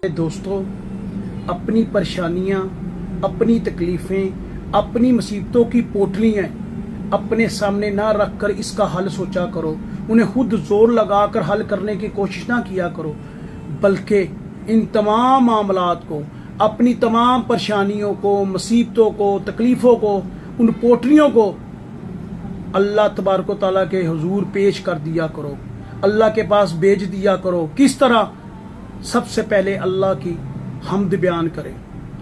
دوستو، اپنی پریشانیاں، اپنی تکلیفیں، اپنی مصیبتوں کی پوٹلیاں اپنے سامنے نہ رکھ کر اس کا حل سوچا کرو، انہیں خود زور لگا کر حل کرنے کی کوشش نہ کیا کرو، بلکہ ان تمام معاملات کو، اپنی تمام پریشانیوں کو، مصیبتوں کو، تکلیفوں کو، ان پوٹلیوں کو اللہ تبارک و تعالیٰ کے حضور پیش کر دیا کرو، اللہ کے پاس بھیج دیا کرو۔ کس طرح؟ سب سے پہلے اللہ کی حمد بیان کریں،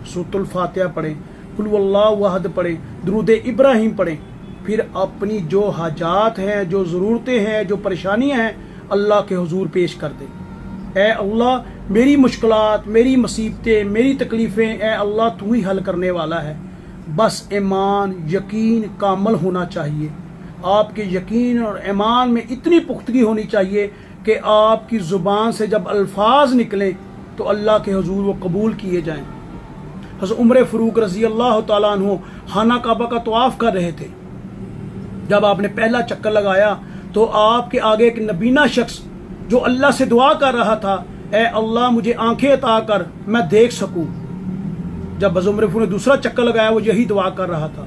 سورۃ الفاتحہ پڑھیں، قل هو اللہ احد پڑھیں، درود ابراہیم پڑھیں، پھر اپنی جو حاجات ہیں، جو ضرورتیں ہیں، جو پریشانیاں ہیں، اللہ کے حضور پیش کر دیں۔ اے اللہ، میری مشکلات، میری مصیبتیں، میری تکلیفیں، اے اللہ تو ہی حل کرنے والا ہے۔ بس ایمان، یقین کامل ہونا چاہیے۔ آپ کے یقین اور ایمان میں اتنی پختگی ہونی چاہیے کہ آپ کی زبان سے جب الفاظ نکلیں تو اللہ کے حضور وہ قبول کیے جائیں۔ حضرت عمر فاروق رضی اللہ تعالیٰ عنہ خانہ کعبہ کا طواف کر رہے تھے۔ جب آپ نے پہلا چکر لگایا تو آپ کے آگے ایک نبینہ شخص جو اللہ سے دعا کر رہا تھا، اے اللہ مجھے آنکھیں عطا کر میں دیکھ سکوں۔ جب حضرت عمر فاروق نے دوسرا چکر لگایا وہ یہی دعا کر رہا تھا،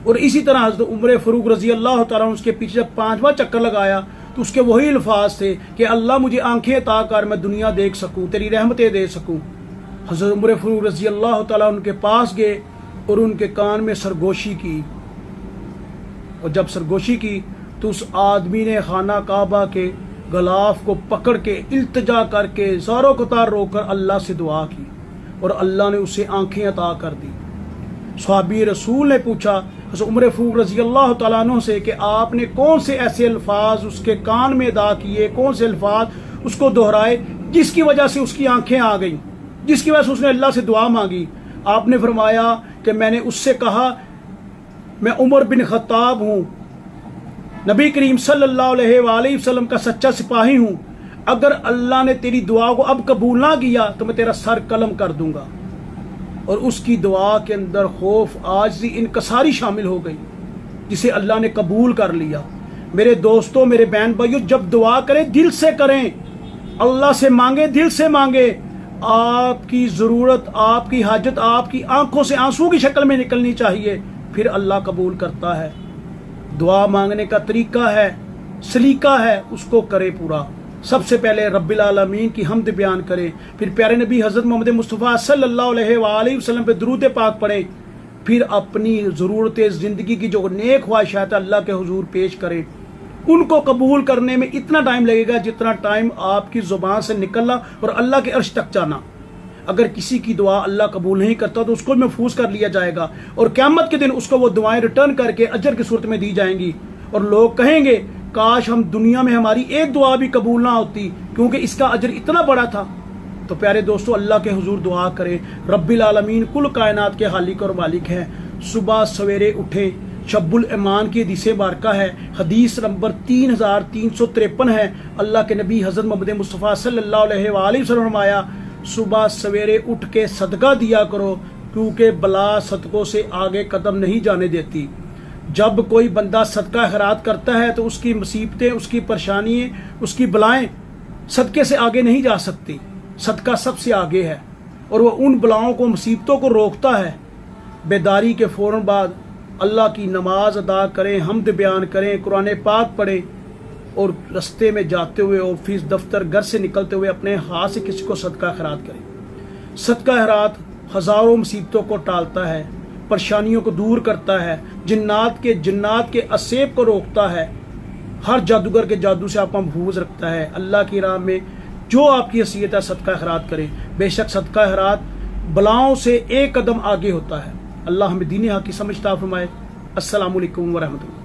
اور اسی طرح حضرت عمر فاروق رضی اللہ تعالیٰ عنہ اس کے پیچھے جب پانچواں چکر لگایا تو اس کے وہی الفاظ تھے کہ اللہ مجھے آنکھیں عطا کر میں دنیا دیکھ سکوں، تیری رحمتیں دے سکوں۔ حضرت عمر فاروق رضی اللہ تعالیٰ ان کے پاس گئے اور ان کے کان میں سرگوشی کی، اور جب سرگوشی کی تو اس آدمی نے خانہ کعبہ کے غلاف کو پکڑ کے التجا کر کے زاروں قطار رو کر اللہ سے دعا کی، اور اللہ نے اسے آنکھیں عطا کر دی۔ صحابی رسول نے پوچھا حضرت عمر فاروق رضی اللہ تعالیٰ عنہ سے کہ آپ نے کون سے ایسے الفاظ اس کے کان میں ادا کیے، کون سے الفاظ اس کو دہرائے جس کی وجہ سے اس کی آنکھیں آ گئیں، جس کی وجہ سے اس نے اللہ سے دعا مانگی؟ آپ نے فرمایا کہ میں نے اس سے کہا میں عمر بن خطاب ہوں، نبی کریم صلی اللہ علیہ وآلہ وسلم کا سچا سپاہی ہوں، اگر اللہ نے تیری دعا کو اب قبول نہ کیا تو میں تیرا سر قلم کر دوں گا۔ اور اس کی دعا کے اندر خوف، عاجزی، انکساری شامل ہو گئی، جسے اللہ نے قبول کر لیا۔ میرے دوستوں، میرے بہن بھائیوں، جب دعا کریں دل سے کریں، اللہ سے مانگیں، دل سے مانگیں۔ آپ کی ضرورت، آپ کی حاجت آپ کی آنکھوں سے آنسو کی شکل میں نکلنی چاہیے، پھر اللہ قبول کرتا ہے۔ دعا مانگنے کا طریقہ ہے، سلیقہ ہے، اس کو کرے پورا۔ سب سے پہلے رب العالمین کی حمد بیان کریں، پھر پیارے نبی حضرت محمد مصطفیٰ صلی اللہ علیہ وآلہ وسلم پہ درود پاک پڑھیں، پھر اپنی ضرورت زندگی کی جو نیک خواہشات اللہ کے حضور پیش کریں۔ ان کو قبول کرنے میں اتنا ٹائم لگے گا جتنا ٹائم آپ کی زبان سے نکلنا اور اللہ کے عرش تک جانا۔ اگر کسی کی دعا اللہ قبول نہیں کرتا تو اس کو محفوظ کر لیا جائے گا، اور قیامت کے دن اس کو وہ دعائیں ریٹرن کر کے اجر کی صورت میں دی جائیں گی، اور لوگ کہیں گے کاش ہم دنیا میں ہماری ایک دعا بھی قبول نہ ہوتی کیونکہ اس کا اجر اتنا بڑا تھا۔ تو پیارے دوستو، اللہ کے حضور دعا کریں۔ رب العالمین کل کائنات کے خالق اور مالک ہیں۔ صبح سویرے اٹھیں، شب الایمان کی حدیث بارکہ ہے، حدیث نمبر 3353 ہے۔ اللہ کے نبی حضرت محمد مصطفیٰ صلی اللہ علیہ وآلہ وسلم فرمایا، صبح سویرے اٹھ کے صدقہ دیا کرو، کیونکہ بلا صدقوں سے آگے قدم نہیں جانے دیتی۔ جب کوئی بندہ صدقہ خیرات کرتا ہے تو اس کی مصیبتیں، اس کی پریشانیاں، اس کی بلائیں صدقے سے آگے نہیں جا سکتی۔ صدقہ سب سے آگے ہے، اور وہ ان بلاؤں کو، مصیبتوں کو روکتا ہے۔ بیداری کے فوراً بعد اللہ کی نماز ادا کریں، حمد بیان کریں، قرآن پاک پڑھیں، اور رستے میں جاتے ہوئے، آفس، دفتر، گھر سے نکلتے ہوئے اپنے ہاتھ سے کسی کو صدقہ خیرات کریں۔ صدقہ خیرات ہزاروں مصیبتوں کو ٹالتا ہے، پریشانیوں کو دور کرتا ہے، جنات کے اسیب کو روکتا ہے، ہر جادوگر کے جادو سے آپ کو محفوظ رکھتا ہے۔ اللہ کی راہ میں جو آپ کی حیثیت ہے صدقہ خیرات کریں، بے شک صدقہ خیرات بلاؤں سے ایک قدم آگے ہوتا ہے۔ اللہ ہمیں دین حق کی سمجھ عطا فرمائے۔ السلام علیکم ورحمۃ اللہ۔